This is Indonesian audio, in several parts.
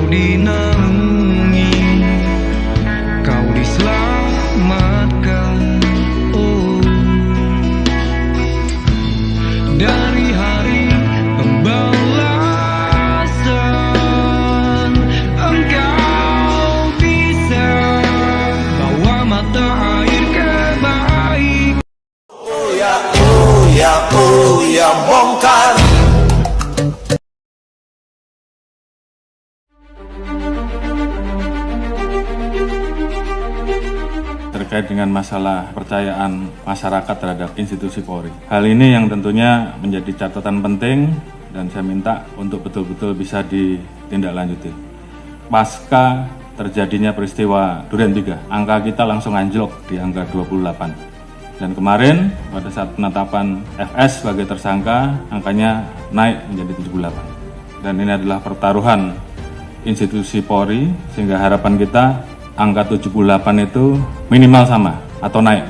dinaungi, kau diselamatkan. Oh, dari hari pembalasan engkau bisa bawa mata air kebaikan. Oh ya bongkar. Terkait dengan masalah kepercayaan masyarakat terhadap institusi Polri. Hal ini yang tentunya menjadi catatan penting dan saya minta untuk betul-betul bisa ditindaklanjuti. Pasca terjadinya peristiwa Duren 3, angka kita langsung anjlok di angka 28. Dan kemarin pada saat penetapan FS sebagai tersangka, angkanya naik menjadi 78. Dan ini adalah pertaruhan institusi Polri, sehingga harapan kita angka 78 itu minimal sama atau naik.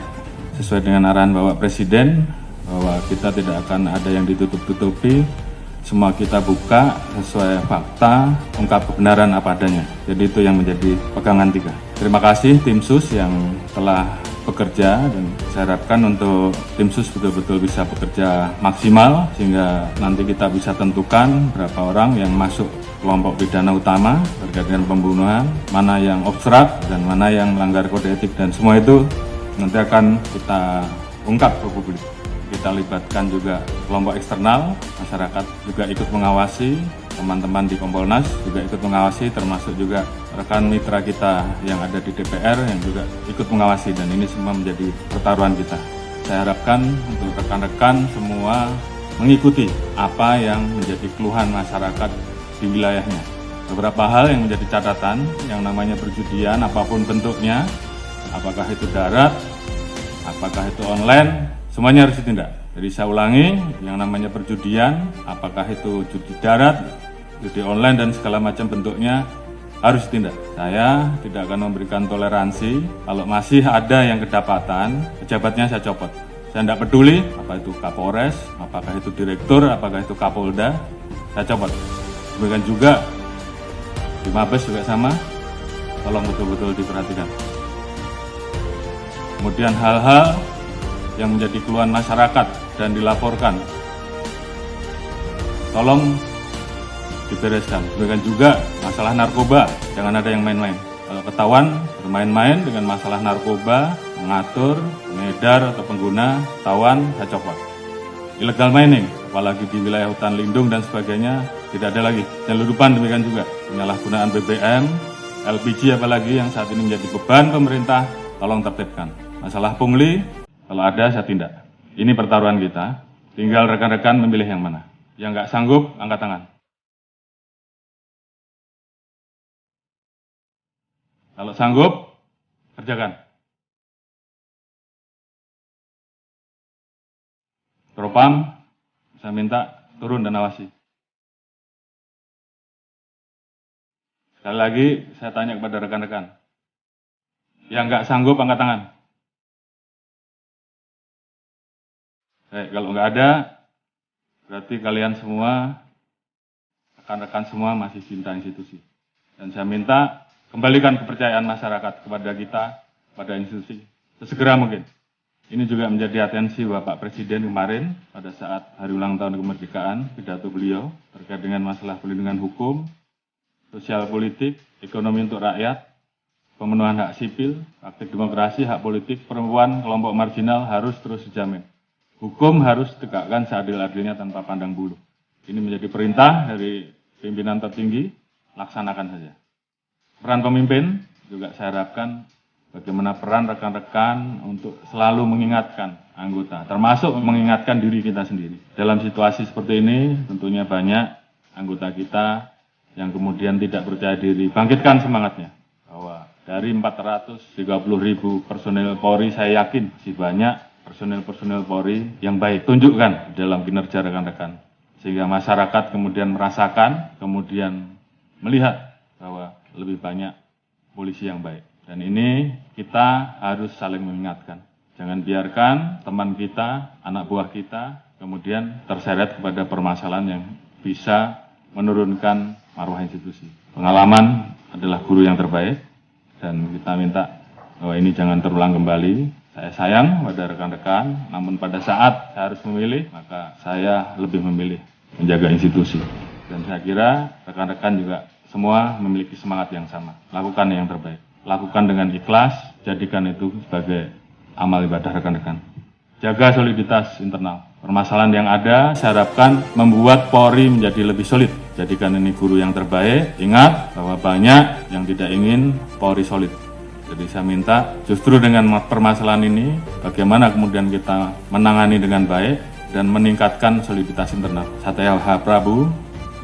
Sesuai dengan arahan Bapak Presiden, bahwa kita tidak akan ada yang ditutup-tutupi, semua kita buka sesuai fakta, ungkap kebenaran apa adanya. Jadi itu yang menjadi pegangan 3. Terima kasih tim sus yang telah bekerja, dan saya harapkan untuk tim sus betul-betul bisa bekerja maksimal sehingga nanti kita bisa tentukan berapa orang yang masuk kelompok pidana utama terkait dengan pembunuhan, mana yang obstrak dan mana yang melanggar kode etik, dan semua itu nanti akan kita ungkap ke publik. Kita libatkan juga kelompok eksternal, masyarakat juga ikut mengawasi, teman-teman di Kompolnas juga ikut mengawasi, termasuk juga rekan mitra kita yang ada di DPR yang juga ikut mengawasi, dan ini semua menjadi pertaruhan kita. Saya harapkan untuk rekan-rekan semua mengikuti apa yang menjadi keluhan masyarakat di wilayahnya. Beberapa hal yang menjadi catatan, yang namanya perjudian apapun bentuknya, apakah itu darat, apakah itu online, semuanya harus ditindak. Jadi saya ulangi, yang namanya perjudian, apakah itu judi darat, judi online dan segala macam bentuknya harus ditindak. Saya tidak akan memberikan toleransi. Kalau masih ada yang kedapatan, pejabatnya saya copot. Saya tidak peduli apa itu Kapolres, apakah itu direktur, apakah itu Kapolda, saya copot. Demikian juga di Mabes juga sama, tolong betul-betul diperhatikan. Kemudian hal-hal yang menjadi keluhan masyarakat dan dilaporkan, tolong dibereskan. Demikian juga masalah narkoba, jangan ada yang main-main. Kalau ketahuan bermain-main dengan masalah narkoba, mengatur, mengedar atau pengguna, ketahuan, saya copot. Illegal mining, apalagi di wilayah hutan lindung dan sebagainya, tidak ada lagi. Penyeludupan demikian juga, penyalahgunaan BBM, LPG apalagi yang saat ini menjadi beban pemerintah, tolong tertibkan. Masalah pungli, kalau ada saya tindak. Ini pertaruhan kita, tinggal rekan-rekan memilih yang mana. Yang nggak sanggup, angkat tangan. Kalau sanggup, kerjakan. Propam, saya minta turun dan awasi. Sekali lagi, saya tanya kepada rekan-rekan. Yang nggak sanggup, angkat tangan. Kalau nggak ada, berarti kalian semua, rekan-rekan semua masih cinta institusi. Dan saya minta kembalikan kepercayaan masyarakat kepada kita, pada institusi, sesegera mungkin. Ini juga menjadi atensi Bapak Presiden kemarin pada saat hari ulang tahun kemerdekaan, pidato beliau terkait dengan masalah perlindungan hukum, sosial politik, ekonomi untuk rakyat, pemenuhan hak sipil, praktik demokrasi, hak politik, perempuan, kelompok marginal harus terus dijamin. Hukum harus ditegakkan seadil-adilnya tanpa pandang bulu. Ini menjadi perintah dari pimpinan tertinggi, laksanakan saja. Peran pemimpin juga saya harapkan bagaimana peran rekan-rekan untuk selalu mengingatkan anggota, termasuk mengingatkan diri kita sendiri. Dalam situasi seperti ini tentunya banyak anggota kita yang kemudian tidak percaya diri. Bangkitkan semangatnya, bahwa dari 430.000 personil Polri, saya yakin masih banyak personil-personil Polri yang baik. Tunjukkan dalam kinerja rekan-rekan, sehingga masyarakat kemudian merasakan, kemudian melihat bahwa lebih banyak polisi yang baik. Dan ini kita harus saling mengingatkan. Jangan biarkan teman kita, anak buah kita, kemudian terseret kepada permasalahan yang bisa menurunkan marwah institusi. Pengalaman adalah guru yang terbaik dan kita minta bahwa ini jangan terulang kembali. Saya sayang pada rekan-rekan, namun pada saat saya harus memilih, maka saya lebih memilih menjaga institusi. Dan saya kira rekan-rekan juga semua memiliki semangat yang sama. Lakukan yang terbaik. Lakukan dengan ikhlas, jadikan itu sebagai amal ibadah rekan-rekan. Jaga soliditas internal. Permasalahan yang ada, saya harapkan membuat Polri menjadi lebih solid. Jadikan ini guru yang terbaik. Ingat bahwa banyak yang tidak ingin Polri solid. Jadi saya minta justru dengan permasalahan ini, bagaimana kemudian kita menangani dengan baik dan meningkatkan soliditas internal. Saya H. Prabu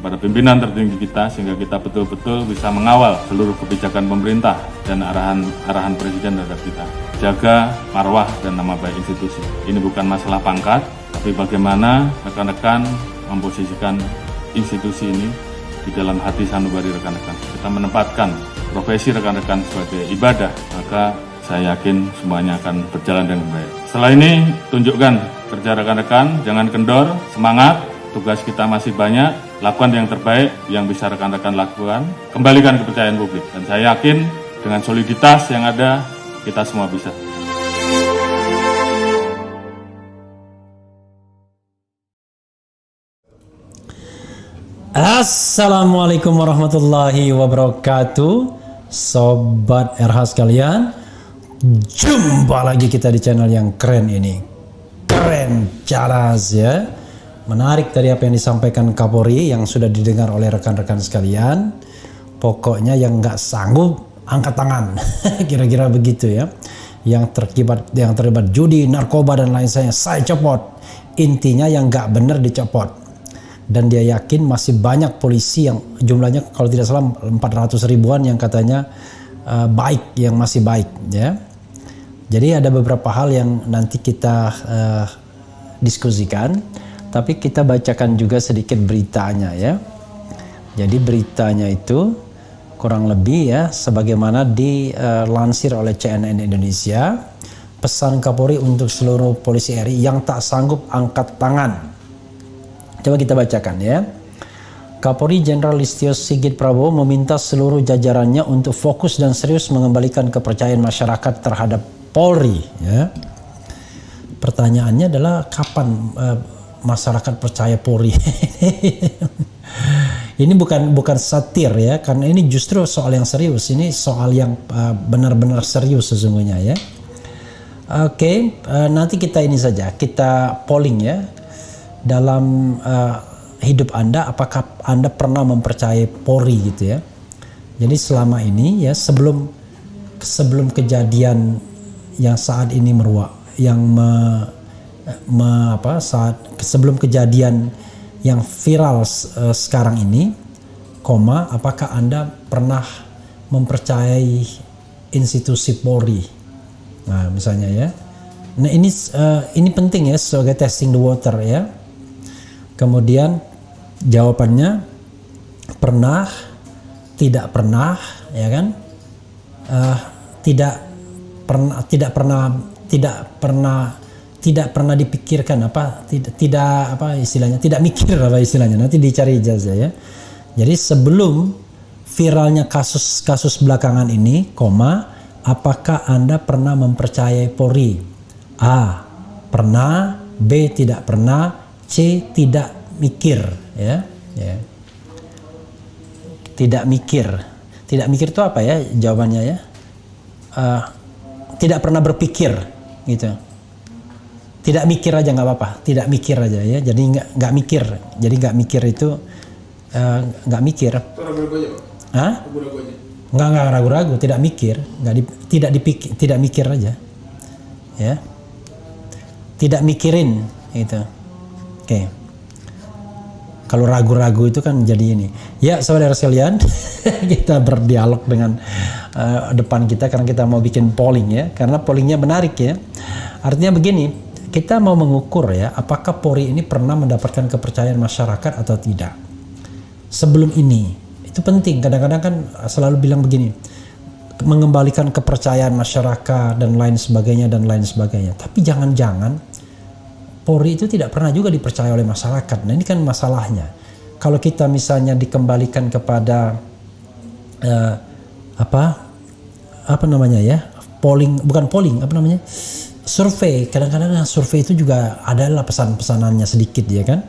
kepada pimpinan tertinggi kita sehingga kita betul-betul bisa mengawal seluruh kebijakan pemerintah dan arahan Presiden terhadap kita. Jaga marwah dan nama baik institusi. Ini bukan masalah pangkat, tapi bagaimana rekan-rekan memposisikan institusi ini di dalam hati sanubari rekan-rekan. Kita menempatkan profesi rekan-rekan sebagai ibadah, maka saya yakin semuanya akan berjalan dengan baik. Setelah ini, tunjukkan kerja rekan-rekan, jangan kendor, semangat, tugas kita masih banyak, lakukan yang terbaik yang bisa rekan-rekan lakukan, kembalikan kepercayaan publik. Dan saya yakin dengan soliditas yang ada, kita semua bisa. Assalamualaikum warahmatullahi wabarakatuh. Sobat RH sekalian, jumpa lagi kita di channel yang keren ini. Keren caras ya. Menarik dari apa yang disampaikan Kapolri yang sudah didengar oleh rekan-rekan sekalian. Pokoknya yang nggak sanggup angkat tangan. Kira-kira begitu ya. Yang terlibat judi, narkoba dan lain sebagainya, saya copot. Intinya yang nggak benar dicopot. Dan dia yakin masih banyak polisi yang jumlahnya kalau tidak salah 400 ribuan yang katanya baik, yang masih baik ya. Jadi ada beberapa hal yang nanti kita diskusikan, tapi kita bacakan juga sedikit beritanya ya. Jadi beritanya itu kurang lebih ya sebagaimana dilansir oleh CNN Indonesia, pesan Kapolri untuk seluruh polisi RI yang tak sanggup angkat tangan. Coba kita bacakan ya. Kapolri Jenderal Listio Sigit Prabowo meminta seluruh jajarannya untuk fokus dan serius mengembalikan kepercayaan masyarakat terhadap Polri. Ya. Pertanyaannya adalah kapan masyarakat percaya Polri? Ini bukan satir ya, karena ini justru soal yang serius. Ini soal yang benar-benar serius sesungguhnya ya. Oke, nanti kita ini saja, kita polling ya. Dalam hidup Anda, apakah Anda pernah mempercayai Polri gitu ya? Jadi selama ini ya sebelum kejadian yang saat ini sebelum kejadian yang viral sekarang ini, apakah Anda pernah mempercayai institusi Polri? Nah misalnya ya. Nah ini penting ya sebagai testing the water ya. Kemudian jawabannya pernah, tidak pernah, ya kan? Tidak pernah dipikirkan tidak mikir nanti dicari ijazah ya. Jadi sebelum viralnya kasus belakangan ini, apakah Anda pernah mempercayai Polri? A. Pernah, B. Tidak pernah, C. Tidak mikir ya. Tidak mikir itu apa ya jawabannya ya? Tidak pernah berpikir gitu. Tidak mikir aja nggak apa-apa, tidak mikir aja ya. Jadi nggak mikir. Jadi nggak mikir itu nggak mikir. Hah? Nggak ragu-ragu, tidak mikir, tidak mikir aja ya. Tidak mikirin gitu. Oke. Kalau ragu-ragu itu kan jadi ini. Ya, saudara sekalian, kita berdialog dengan depan kita karena kita mau bikin polling ya. Karena pollingnya menarik ya. Artinya begini, kita mau mengukur ya, apakah Polri ini pernah mendapatkan kepercayaan masyarakat atau tidak. Sebelum ini, itu penting. Kadang-kadang kan selalu bilang begini, mengembalikan kepercayaan masyarakat dan lain sebagainya. Tapi jangan-jangan Polri itu tidak pernah juga dipercaya oleh masyarakat. Nah ini kan masalahnya. Kalau kita misalnya dikembalikan kepada apa namanya ya, survei. Kadang-kadang survei itu juga adalah pesan-pesanannya sedikit ya kan,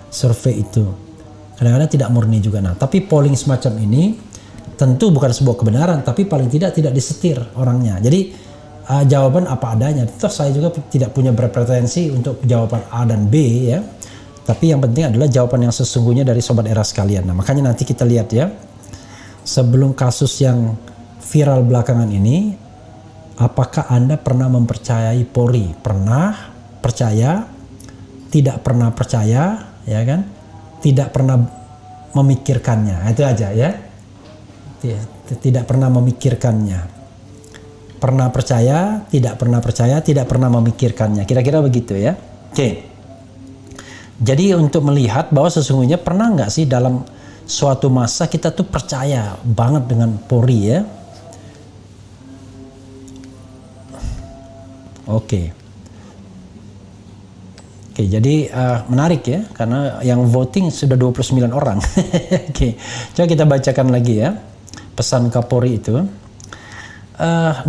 survei itu kadang-kadang tidak murni juga. Nah tapi polling semacam ini tentu bukan sebuah kebenaran, tapi paling tidak disetir orangnya. Jadi jawaban apa adanya. Toh saya juga tidak punya berpretensi untuk jawaban A dan B ya, tapi yang penting adalah jawaban yang sesungguhnya dari Sobat Era sekalian. Nah makanya nanti kita lihat ya, sebelum kasus yang viral belakangan ini, apakah Anda pernah mempercayai Polri? Pernah percaya, tidak pernah percaya, ya kan? Tidak pernah memikirkannya. Itu aja ya. Tidak pernah memikirkannya. Pernah percaya, tidak pernah memikirkannya. Kira-kira begitu ya. Oke. Jadi untuk melihat bahwa sesungguhnya pernah nggak sih dalam suatu masa kita tuh percaya banget dengan Polri ya. Oke, jadi menarik ya, karena yang voting sudah 29 orang. Oke, coba kita bacakan lagi ya pesan Kapolri itu.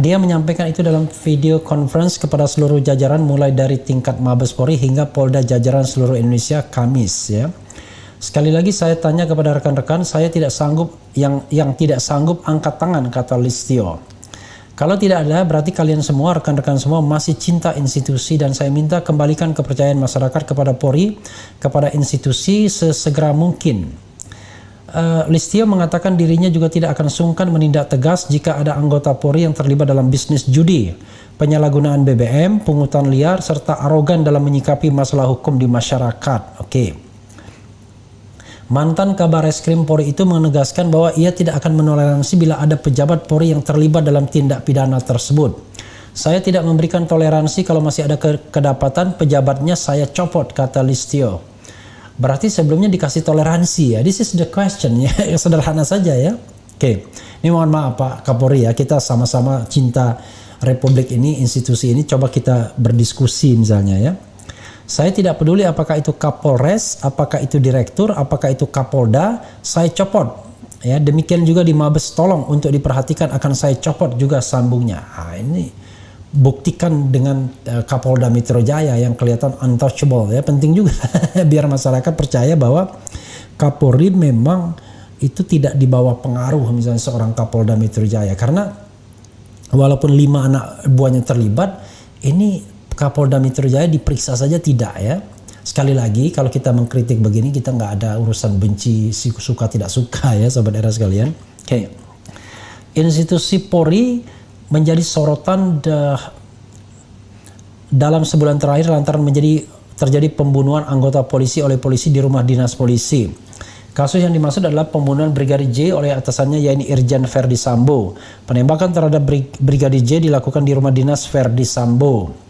Dia menyampaikan itu dalam video conference kepada seluruh jajaran mulai dari tingkat Mabes Polri hingga Polda jajaran seluruh Indonesia Kamis ya. Sekali lagi saya tanya kepada rekan-rekan, saya tidak sanggup, yang tidak sanggup angkat tangan, kata Listio. Kalau tidak ada, berarti kalian semua, rekan-rekan semua masih cinta institusi, dan saya minta kembalikan kepercayaan masyarakat kepada Polri, kepada institusi sesegera mungkin. Listio mengatakan dirinya juga tidak akan sungkan menindak tegas jika ada anggota Polri yang terlibat dalam bisnis judi, penyalahgunaan BBM, pungutan liar, serta arogan dalam menyikapi masalah hukum di masyarakat. Oke. Mantan Kabar Reskrim Polri itu menegaskan bahwa ia tidak akan menoleransi bila ada pejabat Polri yang terlibat dalam tindak pidana tersebut. Saya tidak memberikan toleransi kalau masih ada kedapatan pejabatnya saya copot, kata Listio. Berarti sebelumnya dikasih toleransi ya. This is the question ya. Sederhana saja ya. Oke. Ini mohon maaf Pak Kapolri ya. Kita sama-sama cinta Republik ini, institusi ini. Coba kita berdiskusi misalnya ya. Saya tidak peduli apakah itu Kapolres, apakah itu Direktur, apakah itu Kapolda, saya copot. Ya, demikian juga di Mabes, tolong untuk diperhatikan, akan saya copot juga sambungnya. Nah, ini buktikan dengan Kapolda Metro Jaya yang kelihatan untouchable ya, penting juga biar masyarakat percaya bahwa Kapolri memang itu tidak di bawah pengaruh misalnya seorang Kapolda Metro Jaya, karena walaupun 5 anak buahnya terlibat, ini Kapolda Metro Jaya diperiksa saja tidak ya. Sekali lagi kalau kita mengkritik begini, kita nggak ada urusan benci, suka tidak suka ya Sobat Era sekalian. Oke. Institusi Polri menjadi sorotan dalam sebulan terakhir lantaran terjadi pembunuhan anggota polisi oleh polisi di rumah dinas polisi. Kasus yang dimaksud adalah pembunuhan Brigadir J oleh atasannya yaitu Irjen Verdi Sambo. Penembakan terhadap Brigadir J dilakukan di rumah dinas Verdi Sambo.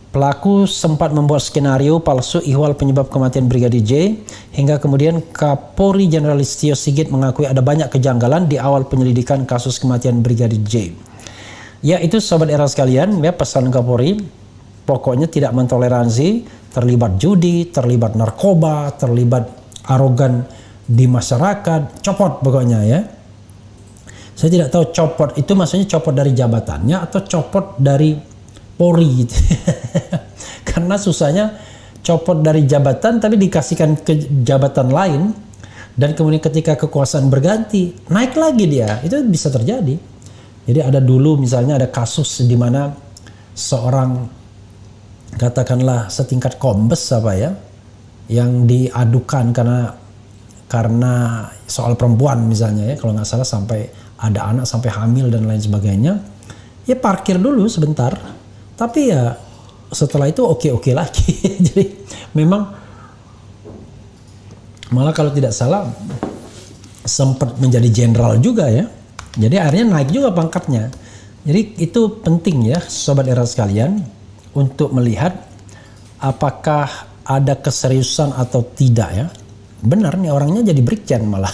Pelaku sempat membuat skenario palsu ihwal penyebab kematian Brigadir J, hingga kemudian Kapolri Jenderal Listio Sigit mengakui ada banyak kejanggalan di awal penyelidikan kasus kematian Brigadir J. Ya, itu Sobat Era sekalian ya, pesan Kapolri. Pokoknya tidak mentoleransi terlibat judi, terlibat narkoba, terlibat arogan di masyarakat, copot pokoknya ya. Saya tidak tahu copot itu maksudnya copot dari jabatannya atau copot dari Polri gitu. Karena susahnya copot dari jabatan tapi dikasihkan ke jabatan lain, dan kemudian ketika kekuasaan berganti naik lagi dia, itu bisa terjadi. Jadi ada dulu misalnya ada kasus di mana seorang katakanlah setingkat kombes apa ya yang diadukan karena soal perempuan misalnya ya, kalau nggak salah sampai ada anak sampai hamil dan lain sebagainya, ya parkir dulu sebentar. Tapi ya setelah itu oke lagi. Jadi memang malah kalau tidak salah sempat menjadi jenderal juga ya. Jadi akhirnya naik juga pangkatnya. Jadi itu penting ya Sobat Era sekalian untuk melihat apakah ada keseriusan atau tidak ya. Benar nih orangnya jadi brigjen malah.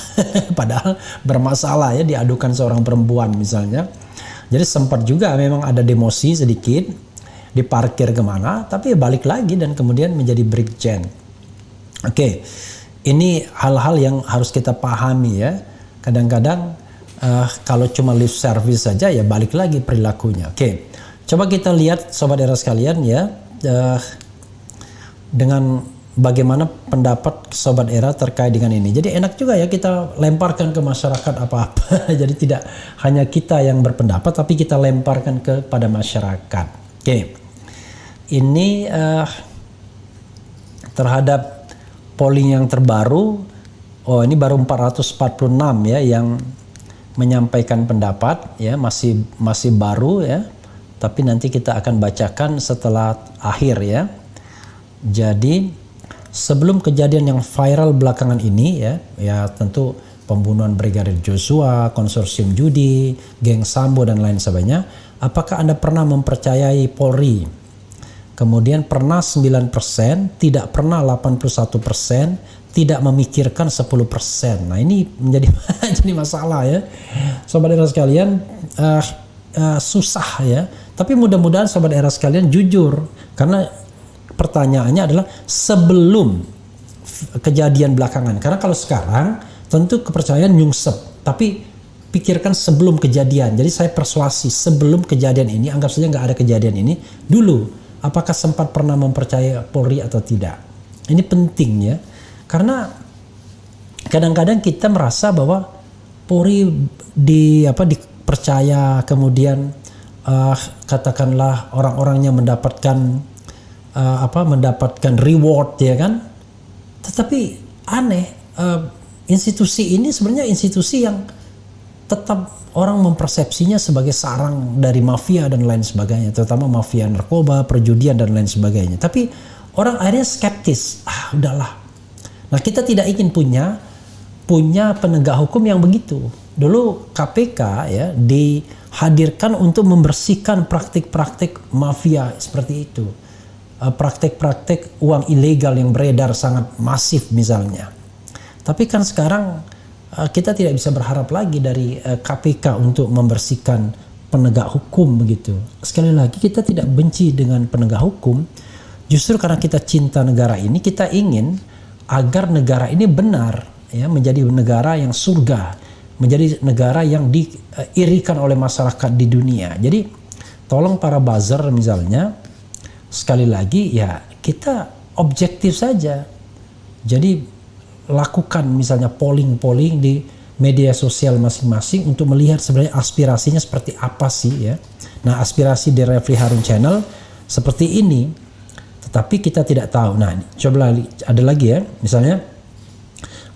Padahal bermasalah ya diadukan seorang perempuan misalnya. Jadi sempat juga memang ada demosi sedikit, diparkir kemana, tapi balik lagi dan kemudian menjadi brigjen. Oke, ini hal-hal yang harus kita pahami ya. Kadang-kadang Kalau cuma lip service saja ya balik lagi perilakunya. Oke, coba kita lihat Sobat Era sekalian ya, dengan bagaimana pendapat Sobat Era terkait dengan ini. Jadi enak juga ya kita lemparkan ke masyarakat apa-apa. Jadi tidak hanya kita yang berpendapat, tapi kita lemparkan kepada masyarakat. Oke, ini terhadap polling yang terbaru. Oh, ini baru 446 ya yang menyampaikan pendapat ya, masih baru ya. Tapi nanti kita akan bacakan setelah akhir ya. Jadi sebelum kejadian yang viral belakangan ini ya tentu pembunuhan Brigadir Joshua, konsorsium judi, geng Sambo dan lain sebagainya, apakah Anda pernah mempercayai Polri? Kemudian pernah 9%, tidak pernah 81%, tidak memikirkan 10%. Nah ini menjadi jadi masalah ya. Sobat Era sekalian, susah ya. Tapi mudah-mudahan Sobat Era sekalian jujur. Karena pertanyaannya adalah sebelum kejadian belakangan. Karena kalau sekarang tentu kepercayaan nyungsep. Tapi pikirkan sebelum kejadian. Jadi saya persuasi sebelum kejadian ini, anggap saja nggak ada kejadian ini. Dulu apakah sempat pernah mempercayai Polri atau tidak? Ini penting ya. Karena kadang-kadang kita merasa bahwa Polri dipercaya, kemudian katakanlah orang-orangnya mendapatkan reward ya kan. Tetapi aneh, institusi ini sebenarnya institusi yang tetap orang mempersepsinya sebagai sarang dari mafia dan lain sebagainya, terutama mafia narkoba, perjudian dan lain sebagainya. Tapi orang akhirnya skeptis. Udahlah. Nah, kita tidak ingin punya penegak hukum yang begitu. Dulu KPK ya dihadirkan untuk membersihkan praktik-praktik mafia seperti itu. Praktik-praktik uang ilegal yang beredar sangat masif misalnya. Tapi kan sekarang kita tidak bisa berharap lagi dari KPK untuk membersihkan penegak hukum begitu. Sekali lagi kita tidak benci dengan penegak hukum. Justru karena kita cinta negara ini, kita ingin agar negara ini benar ya, menjadi negara yang surga, menjadi negara yang diirikan oleh masyarakat di dunia. Jadi tolong para buzzer misalnya, sekali lagi ya kita objektif saja. Jadi lakukan misalnya polling di media sosial masing-masing untuk melihat sebenarnya aspirasinya seperti apa sih ya. Nah, aspirasi di Refli Harun Channel seperti ini, tetapi kita tidak tahu. Nah, coba ada lagi ya, misalnya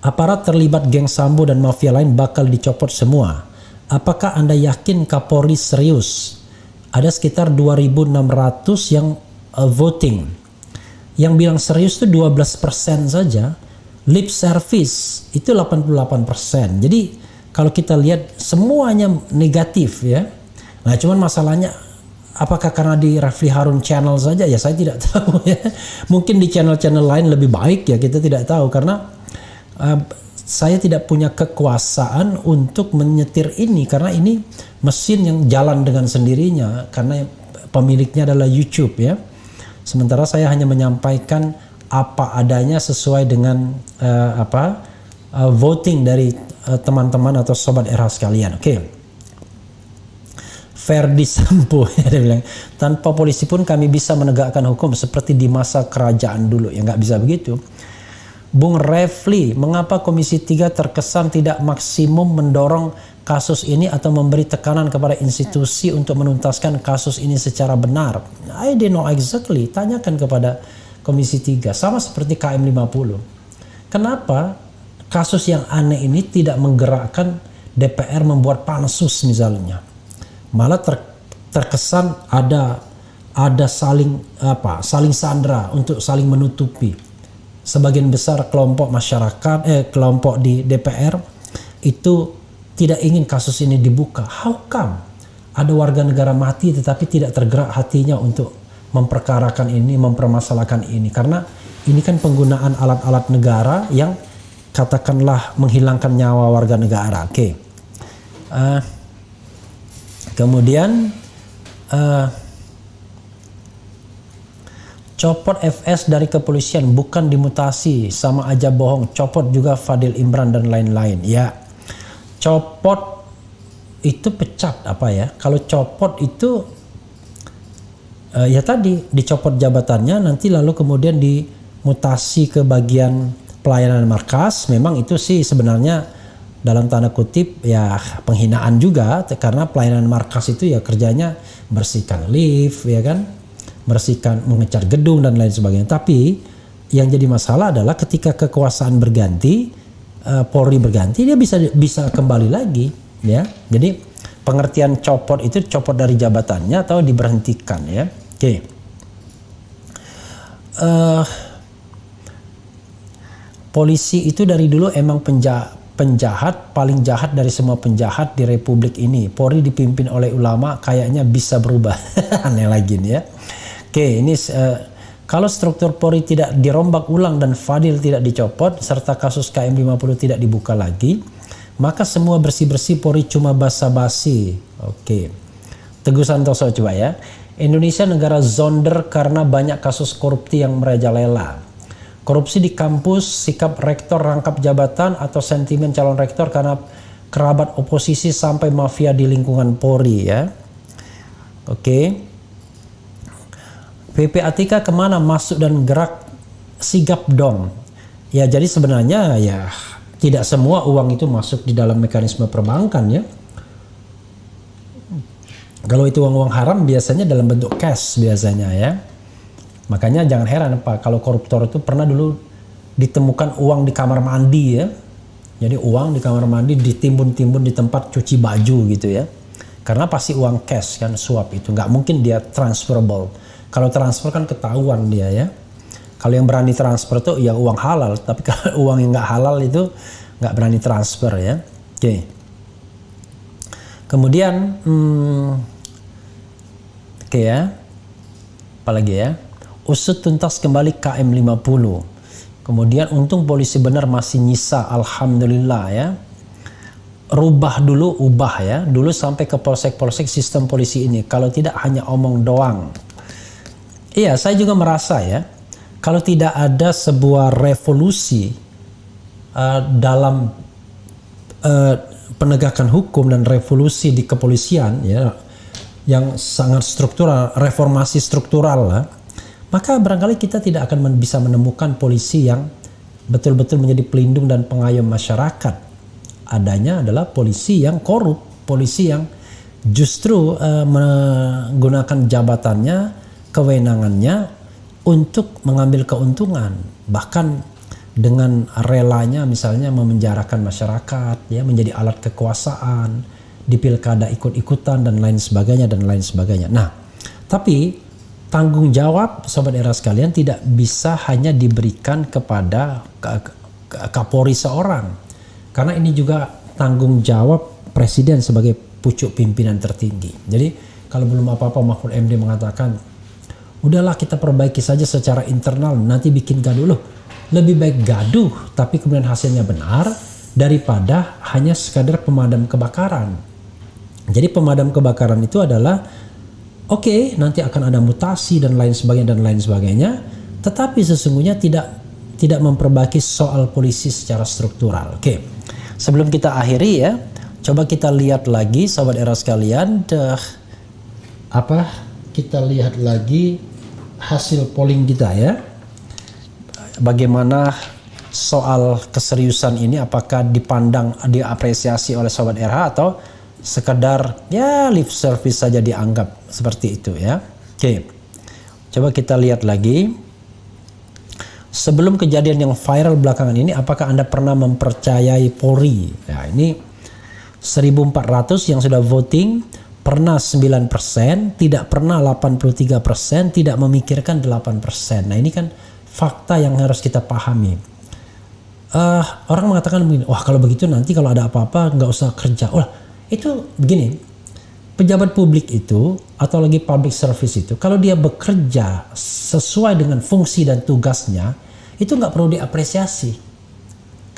aparat terlibat geng Sambo dan mafia lain bakal dicopot semua. Apakah Anda yakin Kapolri serius? Ada sekitar 2.600 yang voting. Yang bilang serius itu 12% saja. Lip service itu 88%. Jadi kalau kita lihat semuanya negatif ya. Nah, cuman masalahnya apakah karena di Refli Harun Channel saja ya, saya tidak tahu ya. Mungkin di channel-channel lain lebih baik ya, kita tidak tahu karena saya tidak punya kekuasaan untuk menyetir ini karena ini mesin yang jalan dengan sendirinya karena pemiliknya adalah YouTube ya. Sementara saya hanya menyampaikan apa adanya sesuai dengan voting dari teman-teman atau Sobat RH sekalian. Oke. Ferdi Sambo ya, dia bilang, tanpa polisi pun kami bisa menegakkan hukum seperti di masa kerajaan dulu. Ya nggak bisa begitu. Bung Refli, mengapa Komisi 3 terkesan tidak maksimum mendorong kasus ini atau memberi tekanan kepada institusi untuk menuntaskan kasus ini secara benar? I don't know exactly. Tanyakan kepada Komisi 3, sama seperti KM50. Kenapa kasus yang aneh ini tidak menggerakkan DPR membuat pansus misalnya? Malah terkesan ada saling sandera untuk saling menutupi. Sebagian besar kelompok masyarakat, kelompok di DPR itu tidak ingin kasus ini dibuka. How come? Ada warga negara mati tetapi tidak tergerak hatinya untuk memperkarakan ini, mempermasalahkan ini, karena ini kan penggunaan alat-alat negara yang katakanlah menghilangkan nyawa warga negara. Oke. Kemudian copot FS dari kepolisian bukan dimutasi, sama aja bohong. Copot juga Fadil Imran dan lain-lain. Ya, copot itu pecat apa ya? Kalau copot itu ya tadi dicopot jabatannya, nanti lalu kemudian dimutasi ke bagian pelayanan markas. Memang itu sih sebenarnya dalam tanda kutip ya penghinaan juga, karena pelayanan markas itu ya kerjanya bersihkan lift ya kan, bersihkan, mengecat gedung dan lain sebagainya. Tapi yang jadi masalah adalah ketika kekuasaan berganti, Polri berganti, dia bisa kembali lagi ya. Jadi pengertian copot itu copot dari jabatannya atau diberhentikan ya. Oke. Polisi itu dari dulu emang penjahat paling jahat dari semua penjahat di Republik ini. Polri dipimpin oleh ulama kayaknya bisa berubah. Aneh lagi nih ya. Oke, ini kalau struktur Polri tidak dirombak ulang dan Fadil tidak dicopot serta kasus KM50 tidak dibuka lagi, maka semua bersih-bersih Polri cuma basa-basi. Oke. Teguh Santoso coba ya. Indonesia negara zonder karena banyak kasus korupsi yang merajalela. Korupsi di kampus, sikap rektor rangkap jabatan, atau sentimen calon rektor karena kerabat oposisi sampai mafia di lingkungan Polri ya. Oke. PPATK kemana masuk dan gerak sigap dong. Ya jadi sebenarnya ya tidak semua uang itu masuk di dalam mekanisme perbankan ya. Kalau itu uang-uang haram biasanya dalam bentuk cash biasanya ya. Makanya jangan heran Pak kalau koruptor itu pernah dulu ditemukan uang di kamar mandi ya. Jadi uang di kamar mandi ditimbun-timbun di tempat cuci baju gitu ya. Karena pasti uang cash kan, suap itu nggak mungkin dia transferable. Kalau transfer kan ketahuan dia ya. Kalau yang berani transfer itu ya uang halal, tapi kalau uang yang nggak halal itu nggak berani transfer ya. Oke. Kemudian oke ya. Apalagi ya? Usut tuntas kembali KM50. Kemudian untung polisi benar masih nyisa, alhamdulillah ya. Ubah ya. Dulu sampai ke polsek-polsek sistem polisi ini. Kalau tidak hanya omong doang. Iya, saya juga merasa ya. Kalau tidak ada sebuah revolusi dalam penegakan hukum dan revolusi di kepolisian ya, yang sangat struktural, reformasi struktural lah, maka barangkali kita tidak akan bisa menemukan polisi yang betul-betul menjadi pelindung dan pengayom masyarakat. Adanya adalah polisi yang korup, polisi yang justru menggunakan jabatannya, kewenangannya untuk mengambil keuntungan, bahkan dengan relanya misalnya memenjarakan masyarakat, ya, menjadi alat kekuasaan, di pilkada ikut-ikutan dan lain sebagainya. Nah, tapi tanggung jawab Sobat Era sekalian tidak bisa hanya diberikan kepada Kapolri seorang, karena ini juga tanggung jawab Presiden sebagai pucuk pimpinan tertinggi. Jadi kalau belum apa-apa Mahfud MD mengatakan, udahlah kita perbaiki saja secara internal, nanti bikin gaduh. Loh, lebih baik gaduh tapi kemudian hasilnya benar daripada hanya sekadar pemadam kebakaran. Jadi pemadam kebakaran itu adalah oke, nanti akan ada mutasi dan lain sebagainya, tetapi sesungguhnya tidak memperbaiki soal polisi secara struktural. Oke. Sebelum kita akhiri ya, coba kita lihat lagi Sobat Era sekalian, kita lihat lagi hasil polling kita ya. Bagaimana soal keseriusan ini, apakah dipandang, diapresiasi oleh Sobat RH atau sekedar ya lip service saja dianggap seperti itu ya. Oke. Coba kita lihat lagi. Sebelum kejadian yang viral belakangan ini, apakah Anda pernah mempercayai Polri? Nah, ini 1.400 yang sudah voting, pernah 9%, tidak pernah 83%, tidak memikirkan 8%. Nah, ini kan fakta yang harus kita pahami. Orang mengatakan begini, wah kalau begitu nanti kalau ada apa-apa nggak usah kerja. Wah, itu begini, pejabat publik itu atau lagi public service itu kalau dia bekerja sesuai dengan fungsi dan tugasnya itu nggak perlu diapresiasi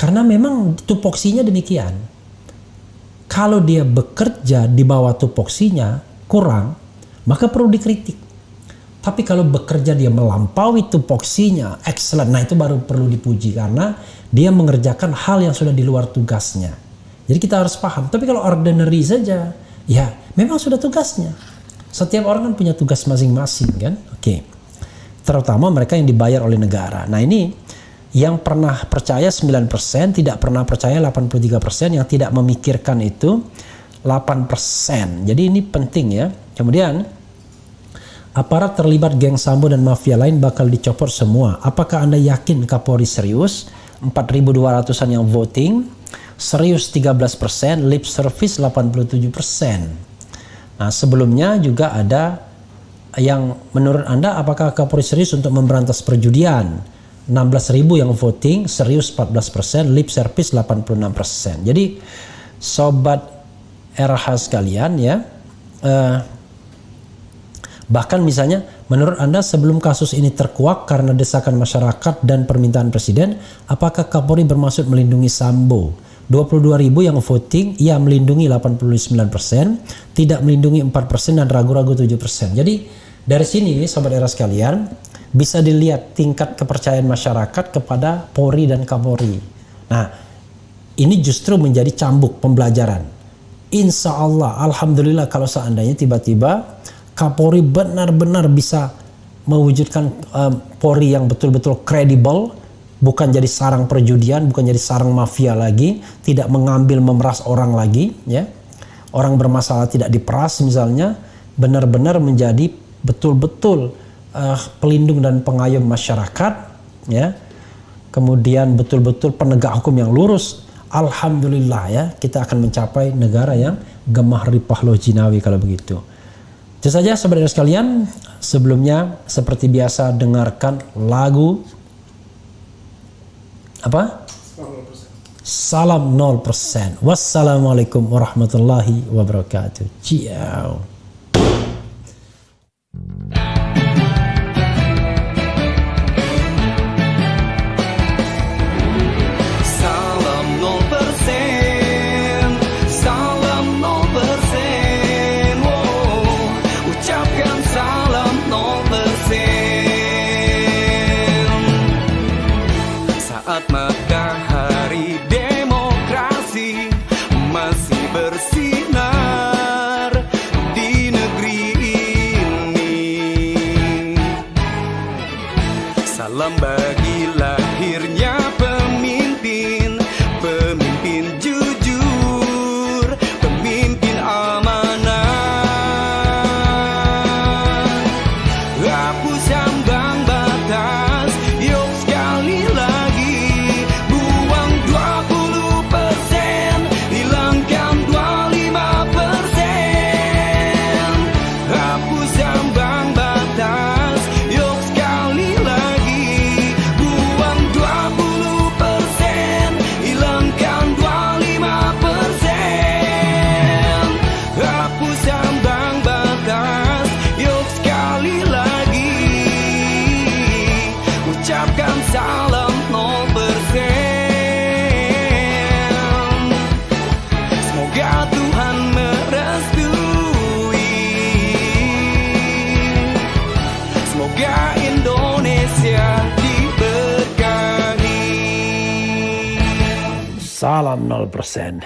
karena memang tupoksinya demikian. Kalau dia bekerja di bawah tupoksinya kurang, maka perlu dikritik. Tapi kalau bekerja dia melampaui tupoksinya excellent, nah itu baru perlu dipuji karena dia mengerjakan hal yang sudah di luar tugasnya. Jadi kita harus paham. Tapi kalau ordinary saja, ya memang sudah tugasnya. Setiap orang kan punya tugas masing-masing kan. Oke. Terutama mereka yang dibayar oleh negara. Nah ini yang pernah percaya 9%, tidak pernah percaya 83%, yang tidak memikirkan itu 8%. Jadi ini penting ya. Kemudian aparat terlibat geng Sambo dan mafia lain bakal dicopot semua. Apakah Anda yakin Kapolri serius? 4.200-an yang voting, serius 13%, lip service 87%. Nah sebelumnya juga ada yang menurut Anda apakah Kapolri serius untuk memberantas perjudian? 16.000 yang voting, serius 14%, lip service 86%. Jadi sobat RH sekalian ya, bahkan misalnya menurut Anda sebelum kasus ini terkuak karena desakan masyarakat dan permintaan presiden, apakah Kapolri bermaksud melindungi Sambo? 22.000 yang voting, ia melindungi 89%, tidak melindungi 4% dan ragu-ragu 7%. Jadi dari sini sobat era sekalian bisa dilihat tingkat kepercayaan masyarakat kepada Polri dan Kapolri. Nah ini justru menjadi cambuk pembelajaran. Insya Allah, alhamdulillah kalau seandainya tiba-tiba Kapolri benar-benar bisa mewujudkan Polri yang betul-betul kredibel, bukan jadi sarang perjudian, bukan jadi sarang mafia lagi, tidak mengambil memeras orang lagi, ya. Orang bermasalah tidak diperas misalnya, benar-benar menjadi betul-betul pelindung dan pengayom masyarakat, ya. Kemudian betul-betul penegak hukum yang lurus. Alhamdulillah ya, kita akan mencapai negara yang gemah ripah loh jinawi kalau begitu. Itu saja saudara sekalian. Sebelumnya seperti biasa dengarkan lagu apa? Salam 0%. Wassalamualaikum warahmatullahi wabarakatuh. Ciao. Salam 0%, salam 0%, wow, ucapkan salam 0%. Saat matahari demokrasi masih bersinar di negeri ini, salam bagi lahirnya pemimpin, pemimpin jujur, pemimpin amanah. Hapus ambang batas, yuk sekali lagi, buang 20%, hilangkan 25%. Hapus ambang batas, yuk sekali lagi, buang 20%, hilangkan 25%. Hapus ambang batas, yuk sekali lagi, ucapkan salam 0%. Semoga Tuhan merestui, semoga Indonesia diberkahi. Salam 0%.